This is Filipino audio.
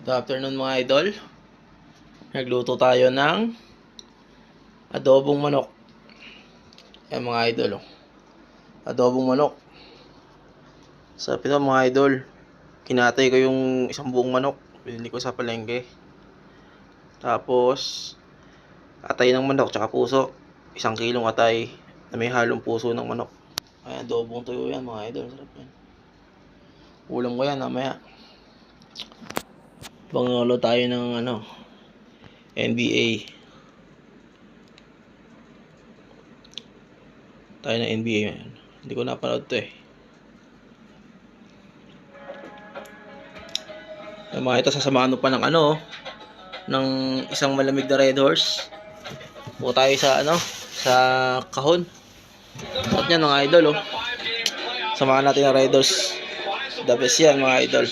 Good afternoon mga idol. Nagluto tayo ng adobong manok. Ayan mga idol. Adobong manok. Sa ito mga idol. Kinatay ko yung isang buong manok. Binili ko sa palengke. Tapos atay ng manok tsaka puso. 1 kilong atay na may halong puso ng manok. Ayan, adobong tuyo yan mga idol. Sarap yan. Ulam ko yan mamaya. Pangalo tayo ng NBA. Tayo ng NBA yan. Hindi ko napanood to eh. Mga ito, sasamahan pa ng ng isang malamig na Red Horse. Pupo tayo sa sa kahon. At yan mga idol, samahan natin ang Red Horse. The best yan mga idol.